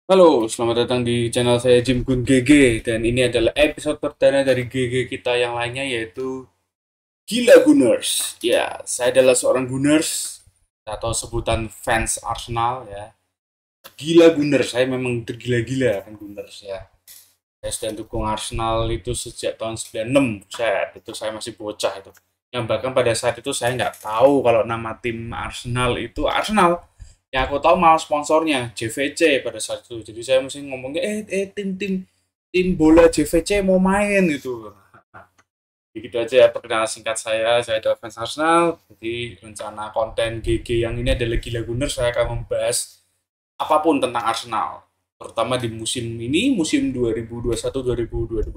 Halo, selamat datang di channel saya Jim Gun GG dan ini adalah episode perdana dari GG kita yang lainnya yaitu Gila Gunners. Ya, saya adalah seorang Gunners atau sebutan fans Arsenal ya. Gila Gunners, saya memang tergila-gila kan Gunners ya. Saya sudah dukung Arsenal itu sejak tahun 96, itu saya masih bocah itu. Yang bahkan pada saat itu saya nggak tahu kalau nama tim Arsenal itu Arsenal. Yang aku tahu malah sponsornya JVC pada saat itu. Jadi saya mesti ngomongnya tim bola JVC mau main gitu. Nah, begitu aja ya perkenalan singkat saya. Saya adalah fans Arsenal. Jadi rencana konten GG yang ini adalah Gila Gunner. Saya akan membahas apapun tentang Arsenal. Terutama di musim ini, musim 2021-2022.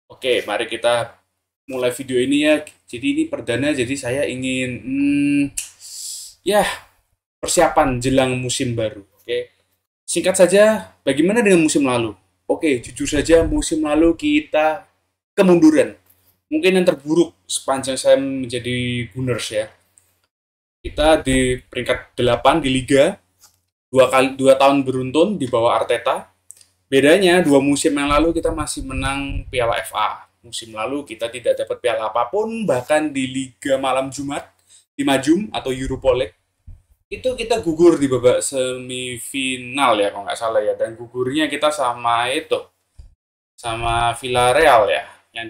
Oke, mari kita mulai video ini ya. Jadi ini perdana, jadi saya ingin ya persiapan jelang musim baru. Oke. Singkat saja, bagaimana dengan musim lalu? Oke, jujur saja musim lalu kita kemunduran. Mungkin yang terburuk sepanjang saya menjadi Gunners ya. Kita di peringkat 8 di liga, 2 tahun beruntun di bawah Arteta. Bedanya 2 musim yang lalu kita masih menang Piala FA. Musim lalu kita tidak dapat piala apapun, bahkan di Liga Malam Jumat, 5 Jum atau Europa League itu kita gugur di babak semifinal ya kalau nggak salah ya, dan gugurnya kita sama Villarreal ya, yang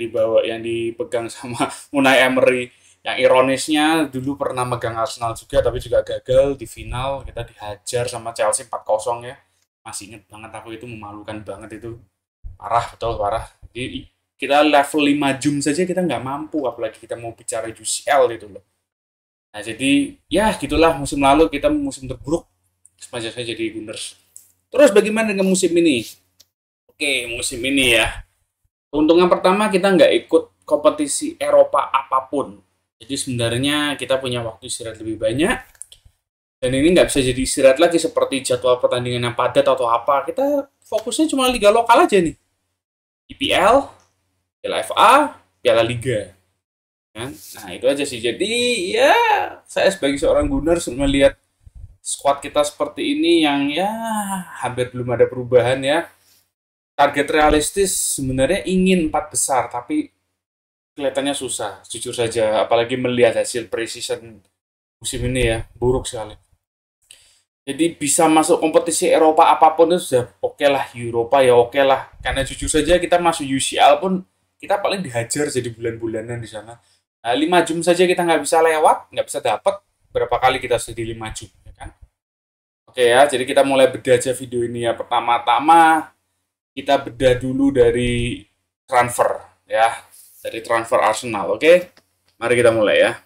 dipegang sama Unai Emery, yang ironisnya dulu pernah megang Arsenal juga tapi juga gagal di final, kita dihajar sama Chelsea 4-0 ya. Masih inget banget aku, itu memalukan banget itu, parah, betul parah. Jadi kita level 5 jum saja kita nggak mampu, apalagi kita mau bicara UCL itu loh. Nah, jadi ya gitulah, musim lalu kita musim terburuk sepanjang saya jadi Gunners. Terus bagaimana dengan musim ini? Oke, musim ini ya. Keuntungan pertama, kita nggak ikut kompetisi Eropa apapun. Jadi sebenarnya kita punya waktu istirahat lebih banyak. Dan ini nggak bisa jadi istirahat lagi seperti jadwal pertandingan yang padat atau apa. Kita fokusnya cuma liga lokal aja nih. IPL, Piala FA, Piala Liga. Kan? Nah itu aja sih. Jadi ya saya sebagai seorang Gunners melihat squad kita seperti ini yang ya hampir belum ada perubahan ya. Target realistis sebenarnya ingin 4 besar, tapi kelihatannya susah. Jujur saja, apalagi melihat hasil preseason musim ini ya, buruk sekali. Jadi bisa masuk kompetisi Eropa apapun itu sudah oke lah, Eropa ya oke lah. Karena jujur saja kita masuk UCL pun kita paling dihajar jadi bulan-bulanan di sana. Nah, 5 jam saja kita nggak bisa lewat, nggak bisa dapat. Berapa kali kita sudah di 5 jam, ya kan? Oke ya, jadi kita mulai bedah aja video ini ya. Pertama-tama kita bedah dulu dari transfer ya, dari transfer Arsenal. Oke, mari kita mulai ya.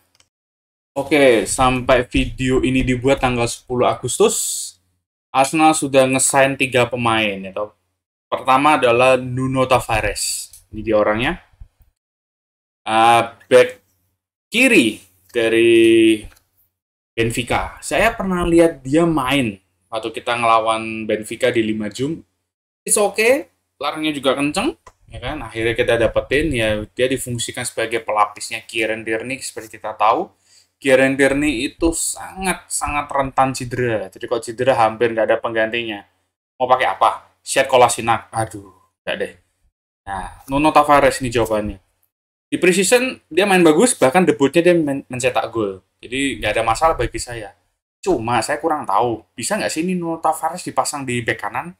Oke, sampai video ini dibuat tanggal 10 Agustus, Arsenal sudah ngesign 3 pemain ya. Pertama adalah Nuno Tavares. Ini dia orangnya. Back kiri dari Benfica. Saya pernah lihat dia main waktu kita ngelawan Benfica di 5 Jum. It's okay, larangnya juga kenceng, ya kan? Akhirnya kita dapetin ya, dia difungsikan sebagai pelapisnya Kieran Tierney seperti kita tahu. Kieran Tierney itu sangat rentan cedera. Jadi kalau cedera hampir nggak ada penggantinya. Mau pakai apa? Shed Kolasinac. Aduh, nggak deh. Nah, Nuno Tavares ini jawabannya. Di preseason dia main bagus, bahkan debutnya dia mencetak gol. Jadi nggak ada masalah bagi saya. Cuma saya kurang tahu, bisa nggak sih ini Nuno Tavares dipasang di bek kanan?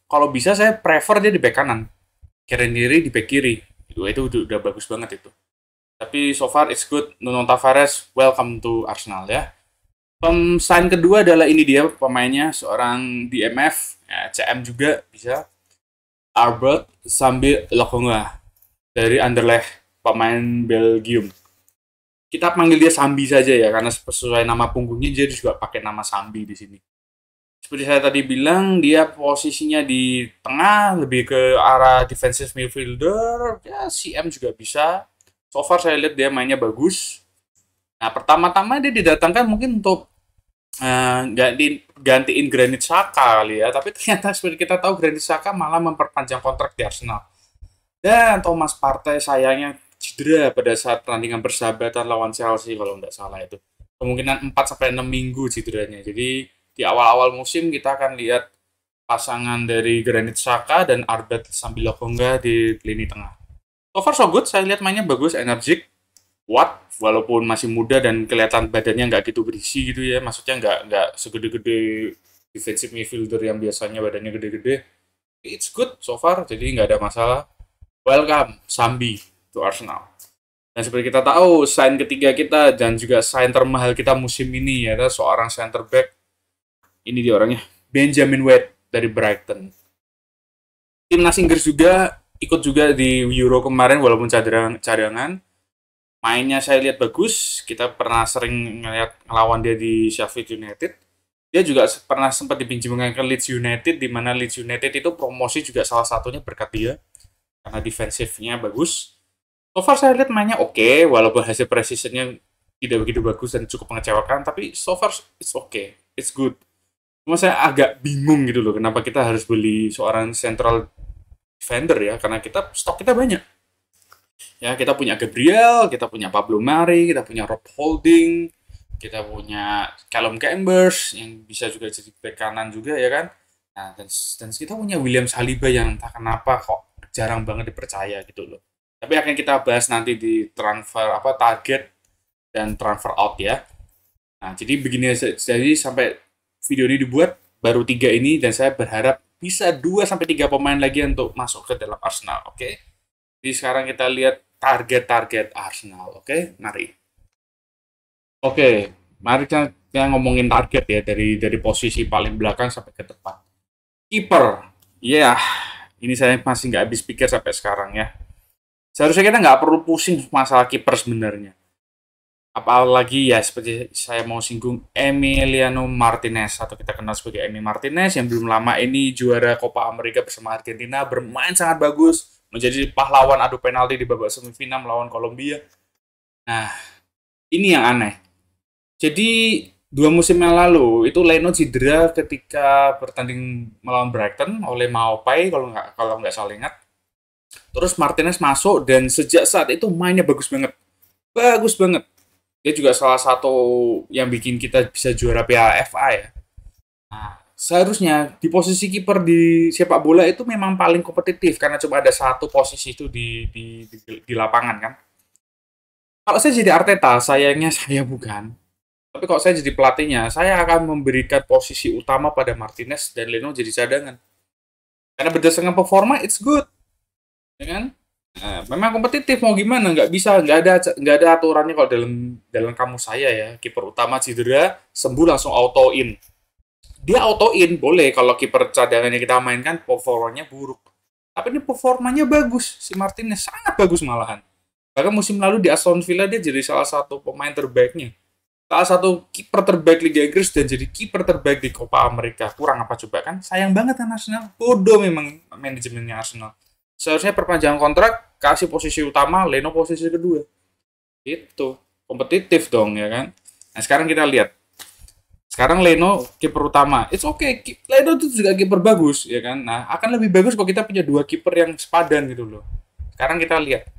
Kalau bisa saya prefer dia di bek kanan. Kieran Tierney di bek kiri. Itu udah bagus banget itu. Tapi so far it's good. Nuno Tavares, welcome to Arsenal ya. Sign kedua adalah ini dia pemainnya, seorang DMF, ya, CM juga bisa. Albert Sambi Lokonga dari Anderlecht, pemain Belgium. Kita panggil dia Sambi saja ya, karena sesuai nama punggungnya dia juga pakai nama Sambi di sini. Seperti saya tadi bilang, dia posisinya di tengah, lebih ke arah defensive midfielder. Ya, CM juga bisa. So far saya lihat dia mainnya bagus. Nah, pertama-tama dia didatangkan mungkin untuk gantiin Granit Xhaka kali ya. Tapi ternyata seperti kita tahu Granit Xhaka malah memperpanjang kontrak di Arsenal. Dan Thomas Partey sayangnya cedera pada saat pertandingan persahabatan lawan Chelsea kalau nggak salah itu. Kemungkinan 4 sampai 6 minggu cederanya. Jadi di awal-awal musim kita akan lihat pasangan dari Granit Xhaka dan Albert Sambilokonga di lini tengah. So far so good, saya lihat mainnya bagus, energik, kuat, walaupun masih muda dan kelihatan badannya nggak gitu berisi gitu ya. Maksudnya nggak segede-gede defensive midfielder yang biasanya badannya gede-gede. It's good so far, jadi nggak ada masalah. Welcome, Sambi, to Arsenal. Dan seperti kita tahu, sign ketiga kita dan juga sign termahal kita musim ini adalah seorang center back. Ini dia orangnya, Benjamin White dari Brighton. Timnas Inggris juga ikut juga di Euro kemarin walaupun cadangan. Mainnya saya lihat bagus. Kita pernah sering ngelawan dia di Sheffield United. Dia juga pernah sempat dipinjamkan ke Leeds United, di mana Leeds United itu promosi juga salah satunya berkat dia karena defensifnya bagus. So far saya lihat mainnya oke, walaupun hasil precisionnya tidak begitu bagus dan cukup mengecewakan, tapi so far it's okay, it's good. Cuma saya agak bingung gitu loh, kenapa kita harus beli seorang central defender ya, karena stok kita banyak. Ya, kita punya Gabriel, kita punya Pablo Mari, kita punya Rob Holding, kita punya Callum Chambers yang bisa juga jadi bek kanan juga ya kan. Nah, dan kita punya William Saliba yang entah kenapa kok jarang banget dipercaya gitu loh. Tapi akan kita bahas nanti di transfer target dan transfer out ya. Nah, jadi begini jadi sampai video ini dibuat baru 3 ini dan saya berharap bisa 2 sampai 3 pemain lagi untuk masuk ke dalam Arsenal, oke? Jadi sekarang kita lihat target-target Arsenal, oke? Mari. Oke, mari kita ngomongin target ya dari posisi paling belakang sampai ke depan. Kiper, ya, ini saya masih nggak habis pikir sampai sekarang ya. Seharusnya kita nggak perlu pusing masalah kiper sebenarnya. Apalagi ya seperti saya mau singgung Emiliano Martinez atau kita kenal sebagai Emi Martinez yang belum lama ini juara Copa America bersama Argentina, bermain sangat bagus, menjadi pahlawan adu penalti di babak semifinal melawan Kolombia. Nah, ini yang aneh. Jadi 2 musim yang lalu itu Leno cedera ketika bertanding melawan Brighton oleh Maupay kalau nggak salah ingat. Terus Martinez masuk dan sejak saat itu mainnya bagus banget. Bagus banget. Dia juga salah satu yang bikin kita bisa juara Piala FA ya. Nah, seharusnya di posisi kiper di sepak bola itu memang paling kompetitif karena cuma ada satu posisi itu di lapangan kan. Kalau saya jadi Arteta, sayangnya saya bukan. Tapi kalau saya jadi pelatihnya, saya akan memberikan posisi utama pada Martinez dan Leno jadi cadangan. Karena berdasarkan performa, it's good, ya kan? Nah, memang kompetitif mau gimana? Nggak ada aturannya kalau dalam kamus saya ya. Kiper utama cedera, sembuh langsung auto in. Dia auto in boleh kalau kiper cadangannya kita mainkan performanya buruk. Tapi ini performanya bagus, si Martinez sangat bagus malahan. Bahkan musim lalu di Aston Villa dia jadi salah satu pemain terbaiknya. Salah satu kiper terbaik Liga Inggris dan jadi kiper terbaik di Copa America. Kurang apa coba kan? Sayang banget kan Arsenal. Bodoh memang manajemennya Arsenal. Seharusnya perpanjangan kontrak, kasih posisi utama, Leno posisi kedua. Itu kompetitif dong ya kan. Nah sekarang kita lihat. Sekarang Leno kiper utama. It's okay. Leno itu juga kiper bagus ya kan. Nah akan lebih bagus kalau kita punya 2 kiper yang sepadan gitu loh. Sekarang kita lihat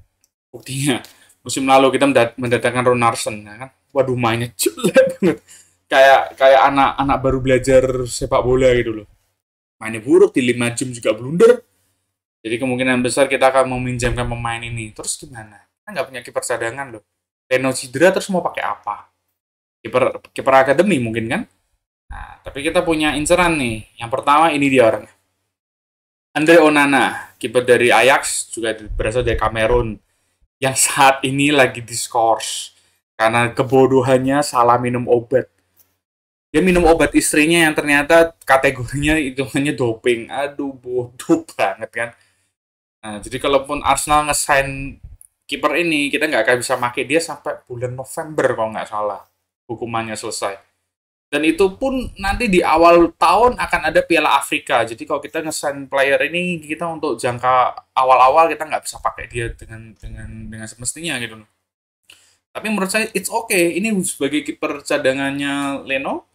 buktinya. Musim lalu kita mendatangkan Ronaldo ya kan. Waduh mainnya jelek banget. Kayak anak baru belajar sepak bola gitu loh. Mainnya buruk di 5 jam juga blunder. Jadi kemungkinan besar kita akan meminjamkan pemain ini. Terus gimana? Kita nggak punya kiper cadangan loh. Leno cedera terus mau pakai apa? Kiper akademi mungkin kan? Nah, tapi kita punya inceran nih. Yang pertama ini dia orangnya. Andre Onana, kiper dari Ajax, juga berasal dari Kamerun. Yang saat ini lagi diskors. Karena kebodohannya salah minum obat. Dia minum obat istrinya yang ternyata kategorinya hitungannya doping. Aduh, bodoh banget kan. Nah, jadi kalaupun Arsenal nge-sign kiper ini, kita nggak akan bisa pakai dia sampai bulan November kalau nggak salah. Hukumannya selesai. Dan itu pun nanti di awal tahun akan ada Piala Afrika. Jadi kalau kita nge-sign player ini, kita untuk jangka awal-awal kita nggak bisa pakai dia dengan semestinya gitu. Tapi menurut saya it's okay. Ini sebagai kiper cadangannya Leno,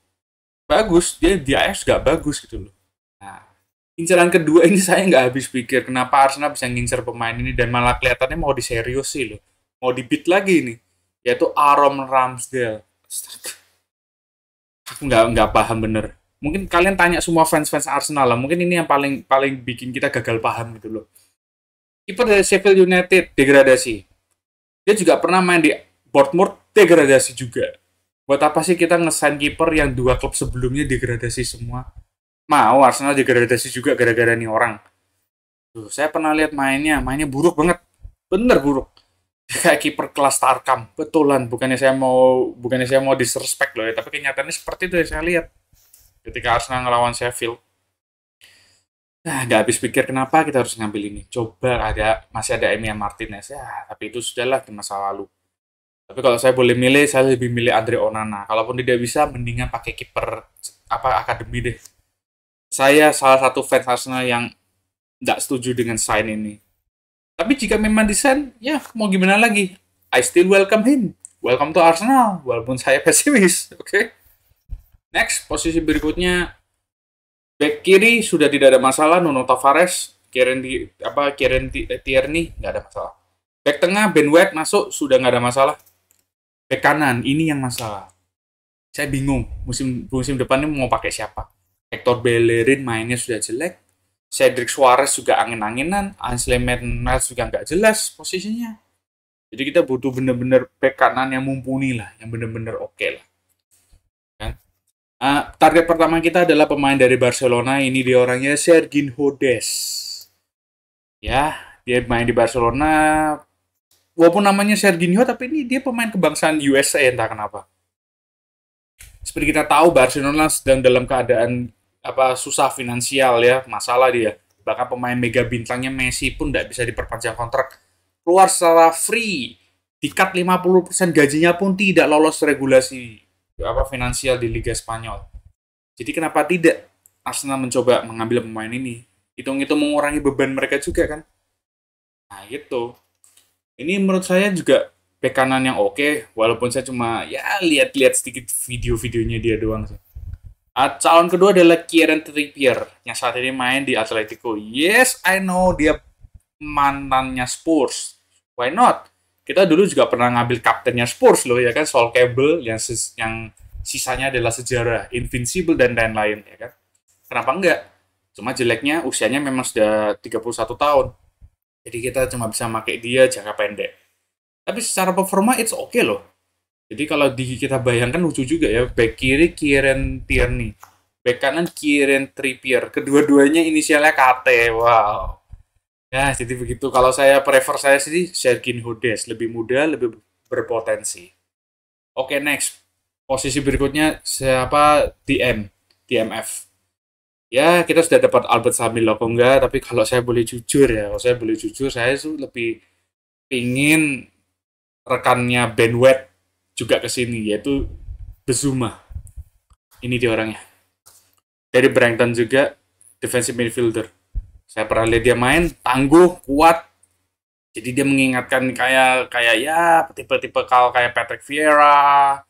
bagus. Dia di AS nggak bagus gitu loh. Nah, inceran kedua ini saya nggak habis pikir kenapa Arsenal bisa ngincer pemain ini dan malah kelihatannya mau diseriusi loh, mau dibit lagi nih, yaitu Aaron Ramsdale. Aku nggak paham bener. Mungkin kalian tanya semua fans-fans Arsenal lah. Mungkin ini yang paling paling bikin kita gagal paham gitu loh. Kiper dari Sheffield United degradasi. Dia juga pernah main di Bournemouth, degradasi juga. Buat apa sih kita ngesign kiper yang dua klub sebelumnya degradasi semua? Mau Arsenal degradasi juga gara-gara nih orang. Tuh, saya pernah lihat mainnya buruk banget. Bener buruk. Kayak kiper kelas Tarkam. Betulan, bukannya saya mau disrespect loh ya, tapi kenyataannya seperti itu yang saya lihat ketika Arsenal ngelawan Sheffield. Nah, nggak habis pikir kenapa kita harus ngambil ini. Coba masih ada Emi Martinez ya, tapi itu sudahlah di masa lalu. Tapi kalau saya boleh milih, saya lebih milih Andre Onana. Kalaupun tidak bisa, mendingan pakai kiper akademi deh. Saya salah satu fans Arsenal yang nggak setuju dengan sign ini. Tapi jika memang desain, ya mau gimana lagi? I still welcome him. Welcome to Arsenal, walaupun saya pesimis. Oke. Next, posisi berikutnya back kiri sudah tidak ada masalah, Nuno Tavares, Kieran Tierney nggak ada masalah. Back tengah Ben White masuk sudah nggak ada masalah. Back kanan ini yang masalah. Saya bingung musim depan ini mau pakai siapa. Hector Bellerin mainnya sudah jelek. Cedric Suarez juga angin-anginan. Ainsley Maitland juga nggak jelas posisinya. Jadi kita butuh bener-bener back kanan yang mumpuni lah, yang bener-bener oke lah. Kan? Target pertama kita adalah pemain dari Barcelona. Ini dia orangnya, Serginho Dest. Ya, dia main di Barcelona. Walaupun namanya Serginho, tapi ini dia pemain kebangsaan USA entah kenapa. Seperti kita tahu, Barcelona sedang dalam keadaan susah finansial ya, masalah dia. Bahkan pemain mega bintangnya Messi pun tidak bisa diperpanjang kontrak. Keluar secara free. Di-cut 50% gajinya pun tidak lolos regulasi finansial di Liga Spanyol. Jadi kenapa tidak Arsenal mencoba mengambil pemain ini? Hitung-hitung mengurangi beban mereka juga kan. Nah gitu. Ini menurut saya juga bek kanan yang oke, walaupun saya cuma ya lihat-lihat sedikit video-videonya dia doang sih. Calon kedua adalah Kieran Trippier yang saat ini main di Atletico. Yes, I know dia mantannya Spurs. Why not? Kita dulu juga pernah ngambil kaptennya Spurs loh ya kan, Sol Campbell yang sisanya adalah sejarah, Invincible dan lain-lain ya kan. Kenapa enggak? Cuma jeleknya usianya memang sudah 31 tahun. Jadi kita cuma bisa pakai dia jangka pendek. Tapi secara performa it's okay loh. Jadi kalau kita bayangkan lucu juga ya, back kiri Kieran Tierney, back kanan Kieran Trippier, kedua-duanya inisialnya KT, wow. Ya, jadi begitu. Kalau saya sih Serginho Dest, lebih muda, lebih berpotensi. Oke, next. Posisi berikutnya siapa? DMF. Ya, kita sudah dapat Albert Samil Lokonga, tapi kalau saya boleh jujur, saya tuh lebih ingin rekannya Ben White juga ke sini, yaitu Bezuma. Ini dia orangnya. Dari Brighton juga, defensive midfielder. Saya pernah lihat dia main, tangguh, kuat. Jadi dia mengingatkan kayak ya tipe-tipe kayak Patrick Vieira,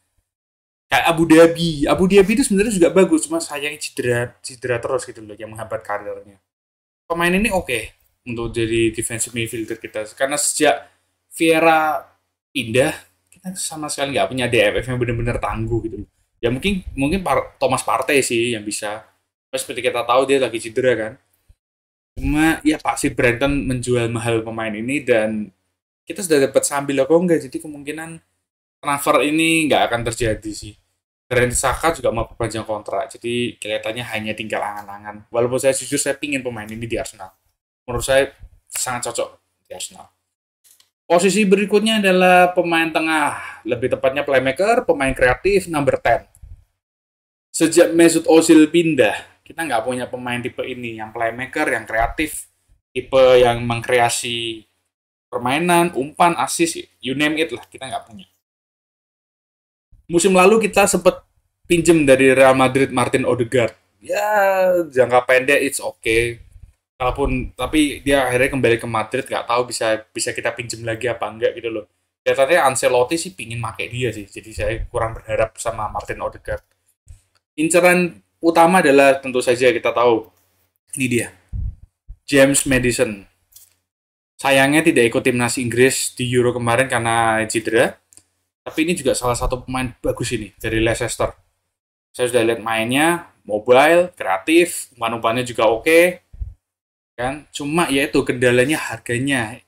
kayak Abu Dhabi. Abu Dhabi itu sebenarnya juga bagus, cuma sayangnya cedera terus gitu loh yang menghambat karirnya. Pemain ini oke untuk jadi defensive midfielder kita, karena sejak Vieira pindah, kita sama sekali nggak punya DMF yang benar-benar tangguh gitu. Ya mungkin Thomas Partey sih yang bisa. Seperti kita tahu dia lagi cedera kan. Cuma ya pasti Brighton menjual mahal pemain ini dan kita sudah dapat Sambil Lokonga, jadi kemungkinan transfer ini nggak akan terjadi sih. Granit Xhaka juga mau perpanjang kontrak, jadi kelihatannya hanya tinggal angan-angan. Walaupun saya jujur saya pingin pemain ini di Arsenal. Menurut saya sangat cocok di Arsenal. Posisi berikutnya adalah pemain tengah, lebih tepatnya playmaker, pemain kreatif, number 10. Sejak Mesut Ozil pindah, kita nggak punya pemain tipe ini, yang playmaker, yang kreatif, tipe yang mengkreasi permainan, umpan, assist, you name it lah, kita nggak punya. Musim lalu kita sempat pinjem dari Real Madrid Martin Odegaard. Ya, jangka pendek it's okay. Tapi dia akhirnya kembali ke Madrid, nggak tahu bisa kita pinjem lagi apa enggak gitu loh. Kelihatannya Ancelotti sih pingin pakai dia sih, jadi saya kurang berharap sama Martin Odegaard. Inceran utama adalah tentu saja kita tahu ini dia, James Maddison. Sayangnya tidak ikut timnas Inggris di Euro kemarin karena cedera, tapi ini juga salah satu pemain bagus ini dari Leicester. Saya sudah lihat mainnya, mobile, kreatif, umpan-umpannya juga oke, kan. Cuma ya itu kendalanya harganya.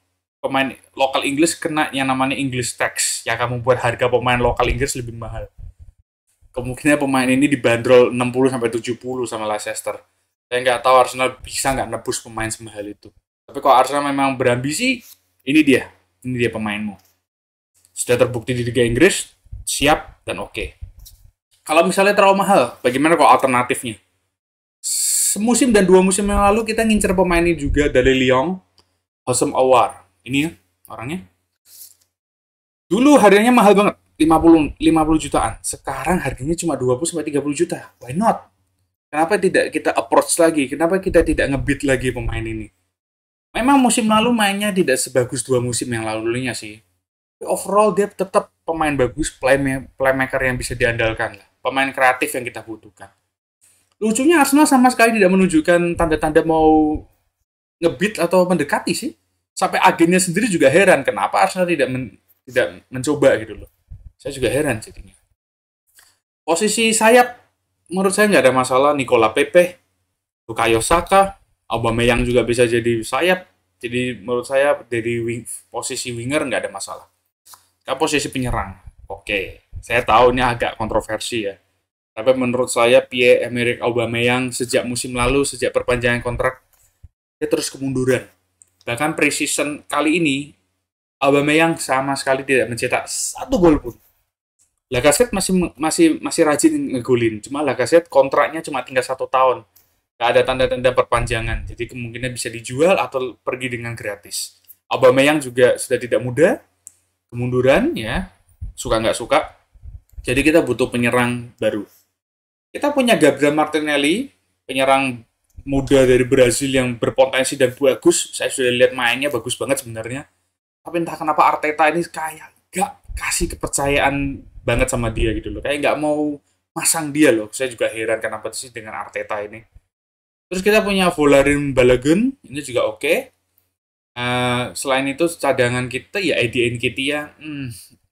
Pemain lokal Inggris kena yang namanya English tax, yang akan membuat harga pemain lokal Inggris lebih mahal. Kemungkinan pemain ini dibanderol 60 sampai 70 sama Leicester. Saya nggak tahu Arsenal bisa nggak nebus pemain semahal itu. Tapi kalau Arsenal memang berambisi, ini dia pemainmu. Sudah terbukti di Liga Inggris, siap dan oke. Kalau misalnya terlalu mahal, bagaimana kalau alternatifnya? Semusim dan 2 musim yang lalu kita ngincer pemain ini juga dari Lyon, Houssem Aouar. Ini ya orangnya. Dulu harganya mahal banget, 50 jutaan. Sekarang harganya cuma 20 sampai 30 juta. Why not? Kenapa tidak kita approach lagi? Kenapa kita tidak ngebit lagi pemain ini? Memang musim lalu mainnya tidak sebagus 2 musim yang lalunya sih. Tapi overall dia tetap pemain bagus, playmaker yang bisa diandalkan lah. Pemain kreatif yang kita butuhkan. Lucunya Arsenal sama sekali tidak menunjukkan tanda-tanda mau ngebit atau mendekati sih. Sampai agennya sendiri juga heran kenapa Arsenal tidak mencoba gitu loh. Saya juga heran jadinya. Posisi sayap menurut saya nggak ada masalah. Nicola Pepe, Bukayo Saka, Aubameyang juga bisa jadi sayap. Jadi menurut saya dari posisi winger nggak ada masalah. Kan posisi penyerang. Oke, saya tahu ini agak kontroversi ya. Tapi menurut saya Pierre-Emerick Aubameyang sejak musim lalu, sejak perpanjangan kontrak, dia terus kemunduran. Bahkan pre-season kali ini, Aubameyang sama sekali tidak mencetak 1 gol pun. Lacazette masih rajin ngegolin. Cuma Lacazette kontraknya cuma tinggal 1 tahun. Gak ada tanda-tanda perpanjangan. Jadi kemungkinan bisa dijual atau pergi dengan gratis. Aubameyang juga sudah tidak muda, kemunduran ya, suka nggak suka. Jadi kita butuh penyerang baru. Kita punya Gabriel Martinelli, penyerang muda dari Brazil yang berpotensi dan bagus. Saya sudah lihat mainnya bagus banget sebenarnya. Tapi entah kenapa Arteta ini kayak gak kasih kepercayaan banget sama dia gitu loh. Kayak gak mau masang dia loh. Saya juga heran kenapa sih dengan Arteta ini. Terus kita punya Volarin Balogun, ini juga oke. Selain itu cadangan kita ya Eddie Nketiah,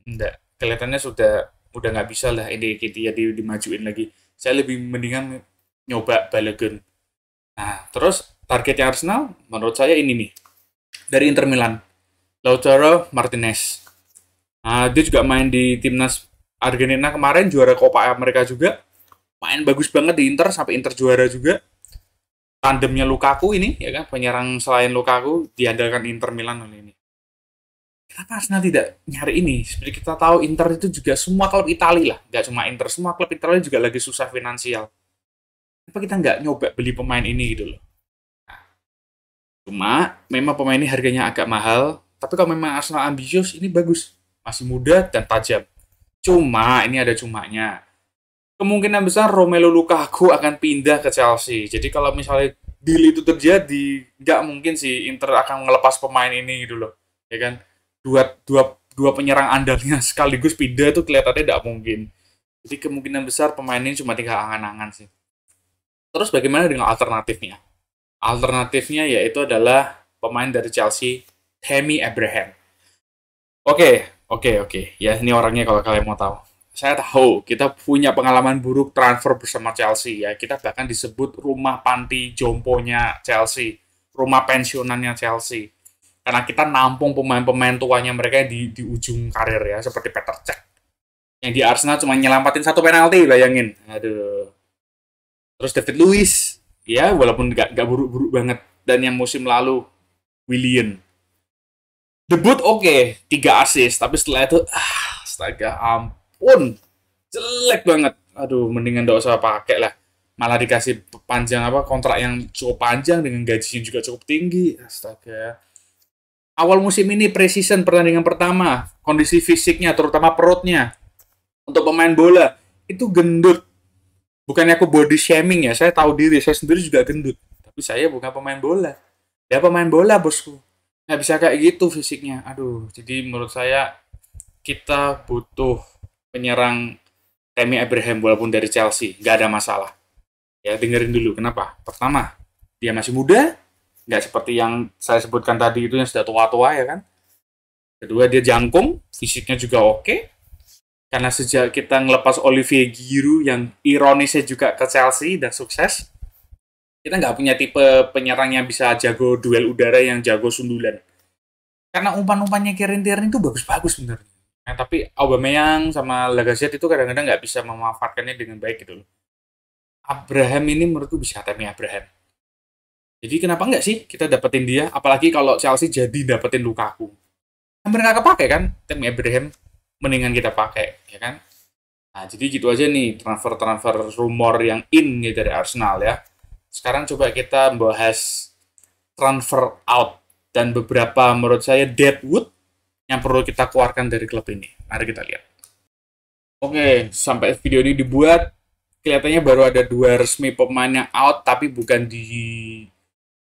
enggak. Kelihatannya udah nggak bisa lah Eddie Nketiah dimajuin lagi. Saya lebih mendingan nyoba Balogun. Nah, terus targetnya Arsenal menurut saya ini nih. Dari Inter Milan. Lautaro Martinez. Nah, dia juga main di timnas Argentina kemarin, juara Copa America juga. Main bagus banget di Inter, sampai Inter juara juga. Tandemnya Lukaku ini, ya kan, penyerang selain Lukaku, diandalkan Inter Milan oleh ini. Kenapa Arsenal tidak nyari ini? Seperti kita tahu, Inter itu juga semua klub Italia lah. Nggak cuma Inter, semua klub Italia juga lagi susah finansial. Kenapa kita nggak nyoba beli pemain ini gitu loh? Nah, cuma, memang pemain ini harganya agak mahal, tapi kalau memang Arsenal ambisius, ini bagus. Masih muda dan tajam. Cuma, ini ada cumanya. Kemungkinan besar Romelu Lukaku akan pindah ke Chelsea. Jadi kalau misalnya deal itu terjadi, nggak mungkin sih Inter akan ngelepas pemain ini gitu loh. Ya kan? Dua penyerang andalnya sekaligus pindah itu kelihatannya tidak mungkin. Jadi kemungkinan besar pemain ini cuma tinggal angan-angan sih. Terus bagaimana dengan alternatifnya? Alternatifnya yaitu adalah pemain dari Chelsea, Tammy Abraham. Oke. Ya, ini orangnya kalau kalian mau tahu. Saya tahu kita punya pengalaman buruk transfer bersama Chelsea ya. Kita bahkan disebut rumah panti jomponya Chelsea, rumah pensiunannya Chelsea. Karena kita nampung pemain-pemain tuanya mereka di ujung karir ya, seperti Peter Cech. Yang di Arsenal cuma nyelamatin 1 penalti, bayangin. Aduh. Terus David Luiz, ya walaupun nggak buruk-buruk banget. Dan yang musim lalu, Willian. Debut oke, 3 assist, tapi setelah itu, astaga, ampun, jelek banget. Aduh, mendingan nggak usah pakai lah. Malah dikasih panjang kontrak yang cukup panjang dengan gajinya juga cukup tinggi. Astaga. Awal musim ini pre-season pertandingan pertama, kondisi fisiknya terutama perutnya untuk pemain bola itu gendut. Bukannya aku body shaming ya, saya tahu diri, saya sendiri juga gendut. Tapi saya bukan pemain bola. Dia pemain bola, bosku. Nggak bisa kayak gitu fisiknya. Aduh, jadi menurut saya kita butuh penyerang Tammy Abraham walaupun dari Chelsea. Nggak ada masalah. Ya, dengerin dulu. Kenapa? Pertama, dia masih muda. Nggak seperti yang saya sebutkan tadi itu yang sudah tua-tua ya kan. Kedua, dia jangkung. Fisiknya juga oke. Karena sejak kita ngelepas Olivier Giroud yang ironisnya juga ke Chelsea dan sukses, kita nggak punya tipe penyerang yang bisa jago duel udara yang jago sundulan. Karena umpan-umpannya Kieran Tierney itu bagus-bagus sebenarnya. Nah, tapi Aubameyang sama Lacazette itu kadang-kadang nggak bisa memanfaatkannya dengan baik gitu loh. Abraham ini menurutku bisa Tammy Abraham. Jadi kenapa nggak sih kita dapetin dia? Apalagi kalau Chelsea jadi dapetin Lukaku. Hampir nggak kepake kan Tammy Abraham. Mendingan kita pakai, ya kan? Nah, jadi gitu aja nih transfer-transfer rumor yang in nih dari Arsenal ya. Sekarang coba kita bahas transfer out dan beberapa menurut saya deadwood yang perlu kita keluarkan dari klub ini. Mari kita lihat. Oke, sampai video ini dibuat, kelihatannya baru ada 2 resmi pemain yang out, tapi bukan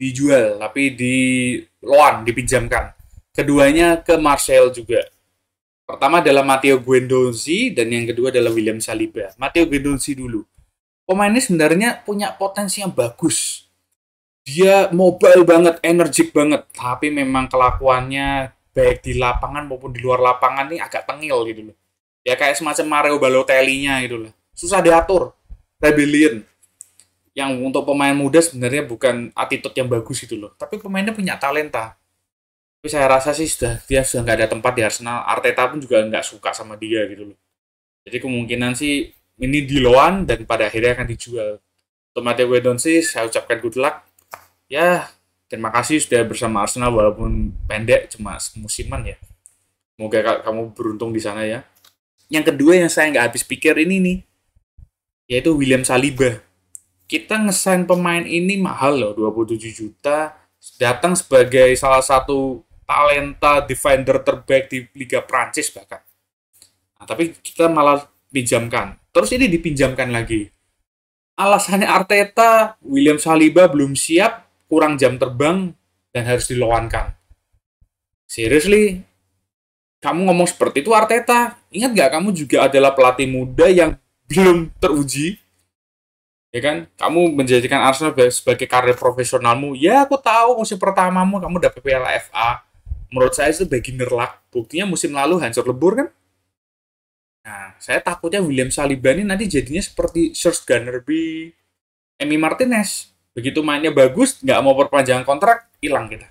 dijual, tapi di loan, dipinjamkan. Keduanya ke Marseille juga. Pertama adalah Matteo Guendouzi dan yang kedua adalah William Saliba. Matteo Guendouzi dulu. Pemain ini sebenarnya punya potensi yang bagus. Dia mobile banget, energik banget, tapi memang kelakuannya baik di lapangan maupun di luar lapangan nih agak tengil gitu loh. Ya kayak semacam Mario Balotelli-nya gitu loh. Susah diatur, rebellion. Yang untuk pemain muda sebenarnya bukan attitude yang bagus gitu loh. Tapi pemainnya punya talenta. Tapi saya rasa sih dia sudah nggak ada tempat di Arsenal. Arteta pun juga nggak suka sama dia gitu loh. Jadi kemungkinan sih ini di loan dan pada akhirnya akan dijual. Untuk Matteo Guendouzi saya ucapkan good luck. Ya, terima kasih sudah bersama Arsenal walaupun pendek, cuma musiman ya. Semoga kamu beruntung di sana ya. Yang kedua yang saya nggak habis pikir ini nih, yaitu William Saliba. Kita ngesign pemain ini mahal loh, 27 juta. Datang sebagai salah satu talenta defender terbaik di Liga Prancis bahkan. Nah, tapi kita malah pinjamkan. Terus ini dipinjamkan lagi. Alasannya Arteta, William Saliba belum siap, kurang jam terbang, dan harus dilawankan. Seriously? Kamu ngomong seperti itu Arteta? Ingat gak kamu juga adalah pelatih muda yang belum teruji? Ya kan? Kamu menjadikan Arsenal sebagai karir profesionalmu. Ya, aku tahu musim pertamamu kamu dapat Piala FA. Menurut saya itu beginner luck. Buktinya musim lalu hancur lebur kan? Nah, saya takutnya William Saliba ini nanti jadinya seperti Serge Gnabry, Emi Martinez. Begitu mainnya bagus, nggak mau perpanjangan kontrak, hilang kita.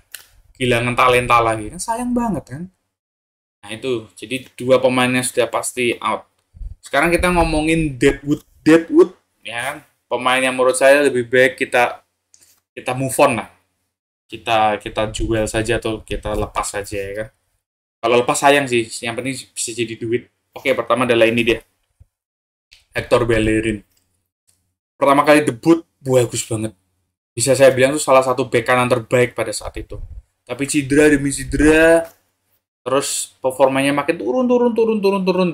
Kehilangan talenta lagi. Kan sayang banget kan? Nah itu, jadi 2 pemainnya sudah pasti out. Sekarang kita ngomongin Deadwood, ya kan? Pemain yang menurut saya lebih baik kita move on lah. Kita jual saja atau kita lepas saja ya kan. Kalau lepas sayang sih, yang penting bisa jadi duit. Oke, pertama adalah ini dia. Hector Bellerin. Pertama kali debut, bagus banget. Bisa saya bilang itu salah satu bek kanan terbaik pada saat itu. Tapi cedera demi cedera, terus performanya makin turun,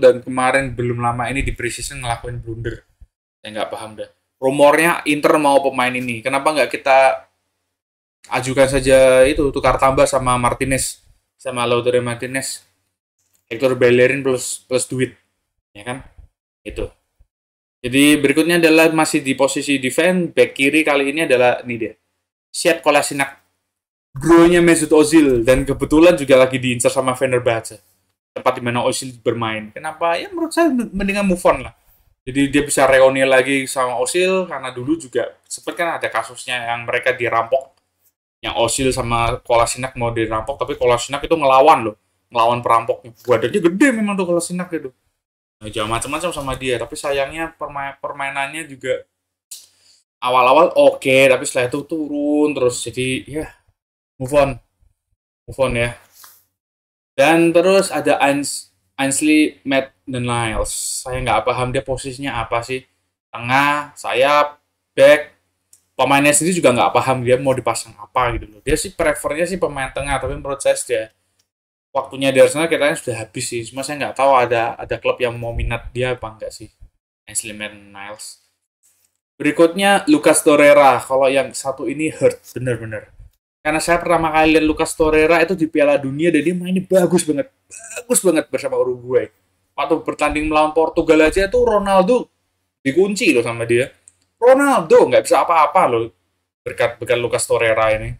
dan kemarin belum lama ini di preseason ngelakuin blunder. Saya nggak paham dah. Rumornya Inter mau pemain ini. Kenapa nggak kita ajukan saja itu tukar tambah sama Martinez, sama Lautaro Martinez, Hector Bellerin plus duit, ya kan? Itu. Jadi berikutnya adalah masih di posisi defense, back kiri kali ini adalah ini dia, Sead Kolasinac, bro-nya Mesut Ozil, dan kebetulan juga lagi diincar sama Fenerbahce, tempat dimana Ozil bermain. Kenapa? Ya menurut saya mendingan move on lah. Jadi dia bisa reuni lagi sama Ozil, karena dulu juga sempat kan ada kasusnya yang mereka dirampok, yang Ozil sama Kolasinac mau dirampok, tapi Kolasinac itu ngelawan perampoknya. Badannya gede memang tuh Kolasinac itu. Nah, jangan macam-macam sama dia, tapi sayangnya permainannya juga awal-awal oke, tapi setelah itu turun terus. Jadi ya move on ya. Dan terus ada Ainsley Maitland-Niles. Saya nggak paham dia posisinya apa sih. Tengah, sayap, back. Pemainnya sendiri juga nggak paham dia mau dipasang apa gitu loh. Dia sih prefernya sih pemain tengah, tapi menurut saya sudah waktunya di Arsenal kayaknya sudah habis sih. Cuma saya nggak tahu ada klub yang mau minat dia apa enggak sih. Ainsley Maitland-Niles. Berikutnya Lucas Torreira. Kalau yang satu ini hurt bener-bener. Karena saya pertama kali lihat Lucas Torreira itu di Piala Dunia dan dia mainnya bagus banget bersama Uruguay. Waktu bertanding melawan Portugal aja tuh Ronaldo dikunci loh sama dia. Ronaldo nggak bisa apa-apa loh berkat Lucas Torreira ini.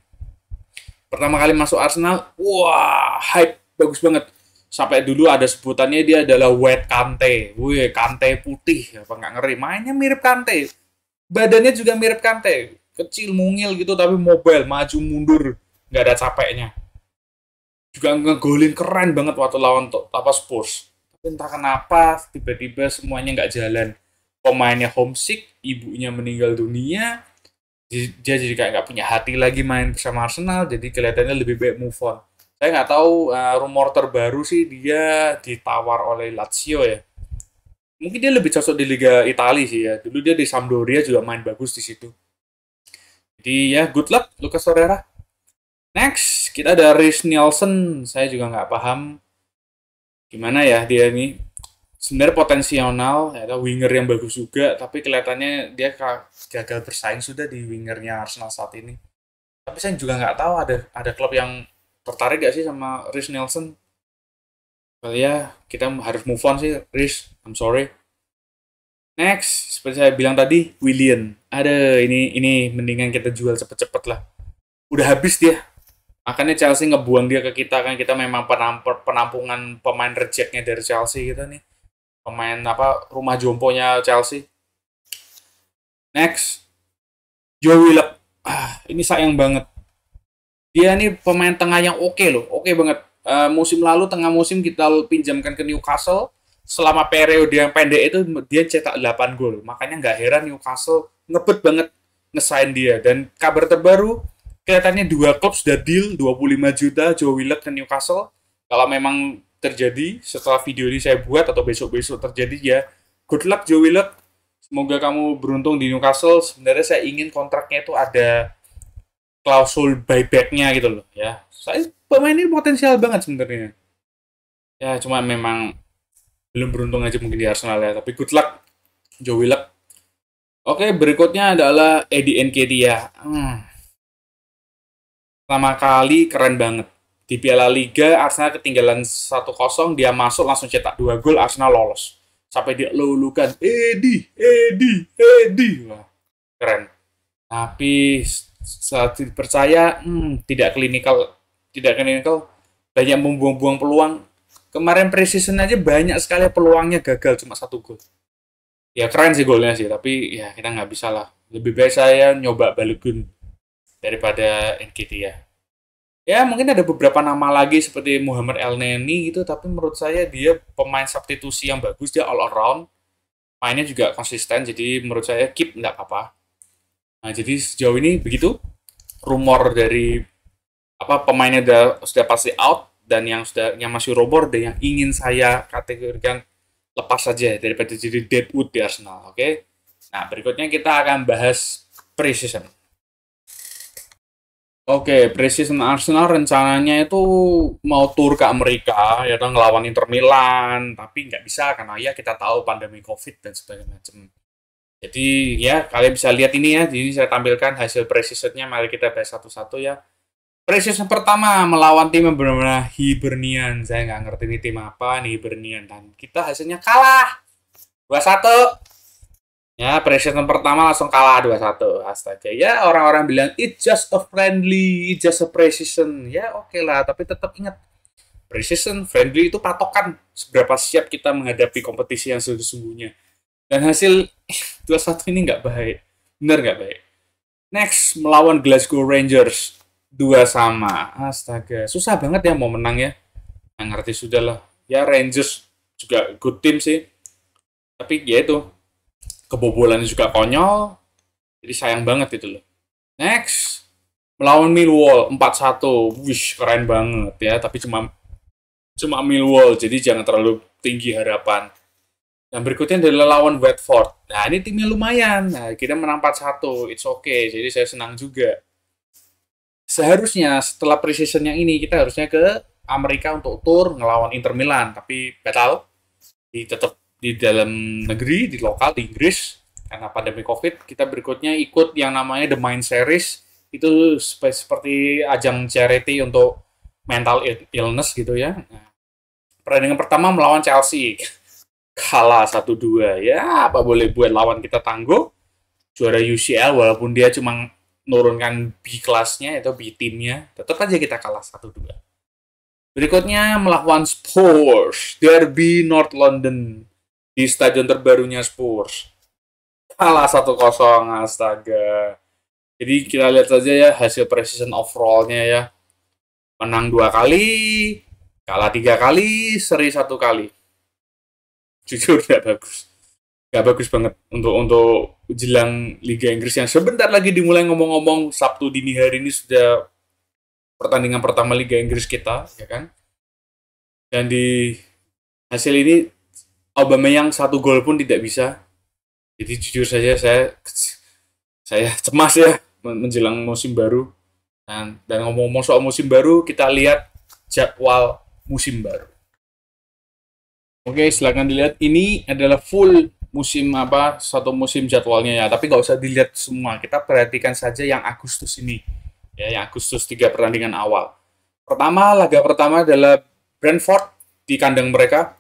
Pertama kali masuk Arsenal, wah hype bagus banget. Sampai dulu ada sebutannya dia adalah white Kante. Wih, Kante putih, apa nggak ngeri. Mainnya mirip Kante. Badannya juga mirip Kante. Kecil, mungil gitu, tapi mobile, maju mundur. Nggak ada capeknya. Juga ngegolin keren banget waktu lawan apa Spurs. Tapi entah kenapa, tiba-tiba semuanya nggak jalan. Pemainnya homesick, ibunya meninggal dunia, dia jadi kayak nggak punya hati lagi main bersama Arsenal, jadi kelihatannya lebih baik move on. Saya nggak tahu, rumor terbaru sih dia ditawar oleh Lazio ya. Mungkin dia lebih cocok di Liga Italia sih ya. Dulu dia di Sampdoria juga main bagus di situ. Jadi ya good luck Lucas Torreira. Next kita ada Reiss Nelson. Saya juga nggak paham gimana ya dia ini. Sebenarnya potensial, ya, winger yang bagus juga, tapi kelihatannya dia gagal bersaing sudah di wingernya Arsenal saat ini. Tapi saya juga nggak tahu ada klub yang tertarik gak sih sama Reiss Nelson. Well, ya kita harus move on sih Reiss, I'm sorry. Next, seperti saya bilang tadi, Willian. Ada ini mendingan kita jual cepet-cepet lah. Udah habis dia. Makanya Chelsea ngebuang dia ke kita kan, kita memang penampungan pemain rejectnya dari Chelsea gitu nih. Pemain apa rumah jomponya Chelsea. Next, Joe Willock. Ini sayang banget. Dia nih pemain tengah yang oke loh, oke banget. Musim lalu tengah musim kita pinjamkan ke Newcastle. Selama periode yang pendek itu dia cetak 8 gol. Makanya nggak heran Newcastle ngebet banget ngesign dia. Dan kabar terbaru, kelihatannya dua klub sudah deal 25 juta Joe Willock ke Newcastle. Kalau memang terjadi setelah video ini saya buat atau besok-besok terjadi ya, good luck Joe Willock. Semoga kamu beruntung di Newcastle. Sebenarnya saya ingin kontraknya itu ada klausul buyback-nya gitu loh ya. Saya pemain ini potensial banget sebenarnya. Ya cuma memang belum beruntung aja mungkin di Arsenal ya. Tapi good luck Joe Willock. Oke, berikutnya adalah Eddie Nketiah. Pertama kali keren banget. Di Piala Liga Arsenal ketinggalan 1-0, dia masuk langsung cetak 2 gol, Arsenal lolos. Sampai dia lulukan Eddie. Wah, keren. Tapi saat dipercaya tidak klinikal, banyak membuang-buang peluang. Kemarin preseason aja banyak sekali peluangnya gagal, cuma 1 gol. Ya keren sih golnya sih, tapi ya kita nggak bisa lah. Lebih baik saya nyoba Balogun daripada Nketiah. Ya mungkin ada beberapa nama lagi seperti Muhammad Elneny gitu, tapi menurut saya dia pemain substitusi yang bagus, dia all around, mainnya juga konsisten, jadi menurut saya keep nggak apa-apa. Nah jadi sejauh ini begitu rumor dari pemainnya sudah pasti out, dan yang masih rumor dan yang ingin saya kategorikan lepas saja daripada jadi deadwood di Arsenal, oke? Nah berikutnya kita akan bahas preseason. Oke, preseason Arsenal rencananya itu mau tur ke Amerika, ya kan, ngelawan Inter Milan, tapi nggak bisa karena ya kita tahu pandemi COVID dan sebagainya macam. Jadi ya kalian bisa lihat ini ya, jadi saya tampilkan hasil preseasonnya, mari kita bahas satu-satu ya. Preseason pertama melawan tim yang benar-benar Hibernian, saya nggak ngerti ini tim apa nih Hibernian, dan kita hasilnya kalah 2-1. Ya, preseason pertama langsung kalah 2-1. Astaga. Ya, orang-orang bilang, it's just a friendly, it's just a preseason. Ya, oke lah. Tapi tetap ingat, preseason friendly itu patokan seberapa siap kita menghadapi kompetisi yang sesungguhnya. Dan hasil 2-1 ini nggak baik. Bener nggak baik. Next, melawan Glasgow Rangers. 2-2. Astaga. Susah banget ya mau menang ya. Nggak ngerti sudah lah. Ya, Rangers juga good team sih. Tapi ya itu, kebobolannya juga konyol, jadi sayang banget itu loh. Next, melawan Millwall 4-1, wish keren banget ya, tapi cuma Millwall, jadi jangan terlalu tinggi harapan. Yang berikutnya adalah lawan Watford. Nah ini timnya lumayan, nah kita menang 4-1, it's okay, jadi saya senang juga. Seharusnya setelah preseason yang ini kita harusnya ke Amerika untuk tour ngelawan Inter Milan, tapi batal, tetap di dalam negeri, di lokal, di Inggris, karena pandemi COVID. Kita berikutnya ikut yang namanya The Mind Series, itu seperti ajang charity untuk mental illness gitu ya. Nah, pertandingan pertama melawan Chelsea, kalah 1-2. Ya, apa boleh buat, lawan kita tangguh, juara UCL, walaupun dia cuma nurunkan B kelasnya atau B timnya, tetap aja kita kalah 1-2. Berikutnya melawan Spurs, Derby North London di stadion terbarunya Spurs. Kalah 1-0, astaga. Jadi kita lihat saja ya hasil precision overall-nya ya. Menang 2 kali, kalah 3 kali, seri 1 kali. Jujur gak bagus. Gak bagus banget untuk jelang Liga Inggris yang sebentar lagi dimulai. Ngomong-ngomong, Sabtu dini hari ini sudah pertandingan pertama Liga Inggris kita, ya kan? Dan di hasil ini Aubameyang 1 gol pun tidak bisa. Jadi jujur saja saya cemas ya menjelang musim baru. Dan ngomong-ngomong soal musim baru, kita lihat jadwal musim baru. Oke, silakan dilihat. Ini adalah full musim satu musim jadwalnya ya. Tapi nggak usah dilihat semua. Kita perhatikan saja yang Agustus ini. Ya, yang Agustus 3 pertandingan awal. Laga pertama adalah Brentford di kandang mereka.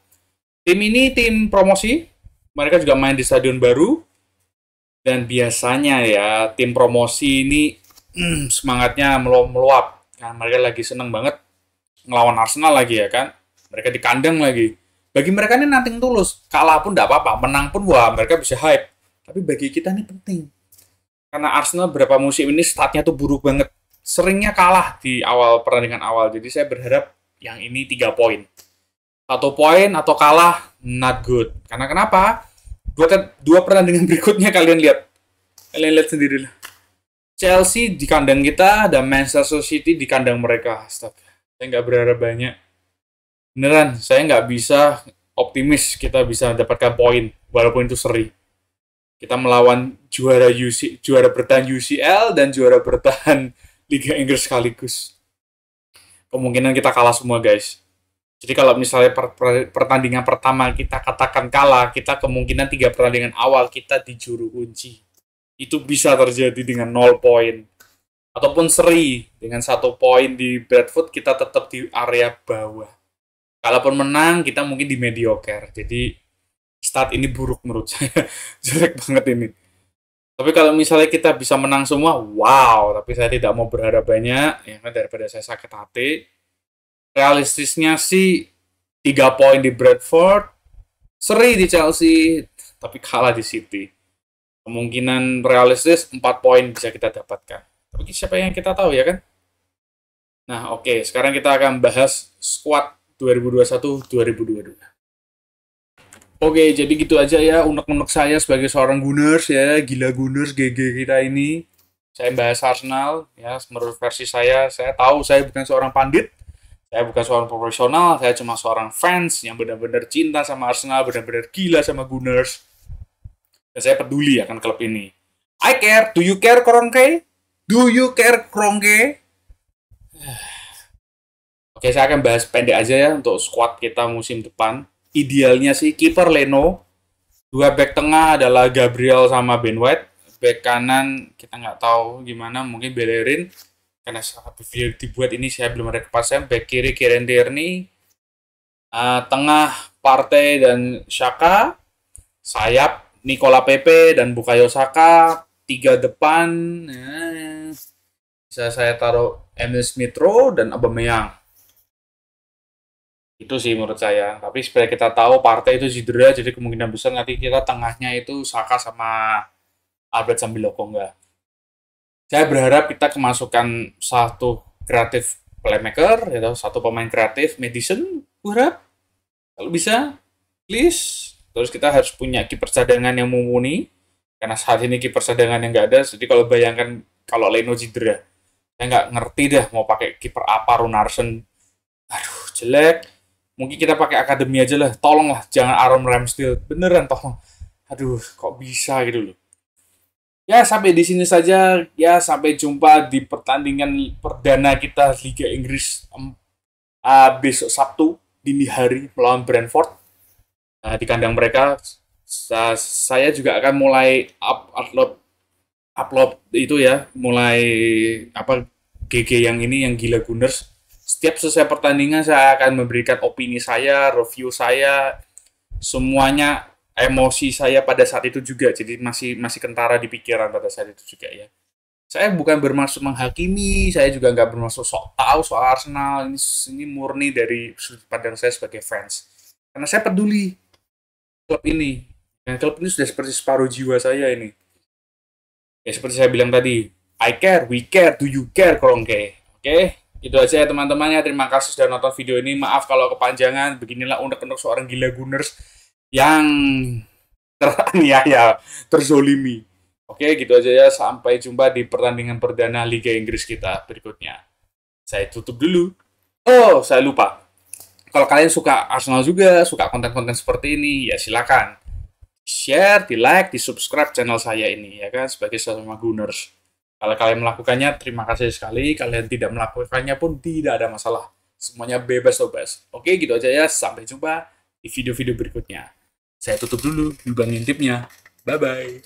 Tim ini tim promosi. Mereka juga main di stadion baru. Dan biasanya ya, tim promosi ini semangatnya meluap. Kan mereka lagi seneng banget ngelawan Arsenal lagi ya kan. Mereka di kandang lagi. Bagi mereka ini nothing tulus. Kalah pun tidak apa-apa. Menang pun wah mereka bisa hype. Tapi bagi kita ini penting. Karena Arsenal beberapa musim ini statnya tuh buruk banget. Seringnya kalah di awal pertandingan awal. Jadi saya berharap yang ini 3 poin. 1 poin atau kalah, not good. Karena kenapa? Dua pertandingan berikutnya kalian lihat. Kalian lihat sendiri lah. Chelsea di kandang kita dan Manchester City di kandang mereka. Astaga. Saya nggak berharap banyak. Beneran, saya nggak bisa optimis kita bisa mendapatkan poin, walaupun itu seri. Kita melawan juara bertahan UCL dan juara bertahan Liga Inggris sekaligus. Kemungkinan kita kalah semua, guys. Jadi kalau misalnya pertandingan pertama kita katakan kalah, kita kemungkinan 3 pertandingan awal kita di juru kunci. Itu bisa terjadi dengan 0 poin. Ataupun seri, dengan 1 poin di Bradford, kita tetap di area bawah. Kalaupun menang, kita mungkin di mediocre. Jadi, start ini buruk menurut saya. Jelek banget ini. Tapi kalau misalnya kita bisa menang semua, wow. Tapi saya tidak mau berharap banyak, ya kan, daripada saya sakit hati. Realistisnya sih 3 poin di Bradford, seri di Chelsea, tapi kalah di City. Kemungkinan realistis 4 poin bisa kita dapatkan. Tapi siapa yang kita tahu ya kan? Nah, oke. Sekarang kita akan bahas squad 2021-2022. Oke, jadi gitu aja ya unek-unek saya sebagai seorang Gunners ya, gila Gunners GG kita ini. Saya bahas Arsenal ya, menurut versi saya tahu saya bukan seorang pandit, saya bukan seorang profesional, saya cuma seorang fans yang benar-benar cinta sama Arsenal, benar-benar gila sama Gunners. Dan saya peduli akan klub ini. I care, do you care Kroenke? Do you care Kroenke? Oke, saya akan bahas pendek aja ya untuk squad kita musim depan. Idealnya sih kiper Leno, 2 back tengah adalah Gabriel sama Ben White, back kanan kita nggak tahu gimana, mungkin Bellerin karena saat video dibuat ini saya belum ada kepastian. Back kiri Kieran Tierney, tengah Partey dan Xhaka, sayap Nicola Pepe dan Bukayo Saka, 3 depan bisa saya taruh Emil Smith Rowe dan Aubameyang. Itu sih menurut saya. Tapi supaya kita tahu Partey itu cedera, jadi kemungkinan besar nanti kita tengahnya itu Saka sama Albert Sambilokonga. Saya berharap kita kemasukan satu kreatif playmaker, yaitu satu pemain kreatif, Maddison, berharap. Kalau bisa, please. Terus kita harus punya kiper cadangan yang mumpuni, karena saat ini kiper cadangan yang nggak ada. Jadi kalau bayangkan kalau Leno cedera, saya nggak ngerti dah mau pakai kiper apa, Runarsson. Aduh, jelek. Mungkin kita pakai akademi aja lah. Tolonglah, jangan Aaron Ramsdale. Beneran, tolong. Aduh, kok bisa gitu loh. Ya, sampai di sini saja. Ya, sampai jumpa di pertandingan perdana kita Liga Inggris besok Sabtu dini hari melawan Brentford. Di kandang mereka. Saya juga akan mulai upload itu ya. Mulai GG yang ini, yang gila Gunners. Setiap selesai pertandingan saya akan memberikan opini saya, review saya, semuanya, emosi saya pada saat itu juga. Jadi masih kentara di pikiran pada saat itu juga ya. Saya bukan bermaksud menghakimi, saya juga nggak bermaksud sok tahu soal Arsenal. Ini murni dari sudut pandang saya sebagai fans. Karena saya peduli klub ini. Dan klub ini sudah seperti separuh jiwa saya ini. Ya seperti saya bilang tadi, I care, we care, do you care, Krongke. Oke, itu aja ya teman-teman ya. Terima kasih sudah nonton video ini. Maaf kalau kepanjangan. Beginilah unek-unek seorang gila Gunners yang teraniaya, terzolimi. Oke, gitu aja ya. Sampai jumpa di pertandingan perdana Liga Inggris kita berikutnya. Saya tutup dulu. Oh, saya lupa. Kalau kalian suka Arsenal juga, suka konten-konten seperti ini, ya silakan share, di like, di subscribe channel saya ini ya kan sebagai sesama Gunners. Kalau kalian melakukannya, terima kasih sekali. Kalian tidak melakukannya pun tidak ada masalah. Semuanya bebas. Oke, gitu aja ya. Sampai jumpa di video-video berikutnya. Saya tutup dulu, lubang ngintipnya. Bye-bye.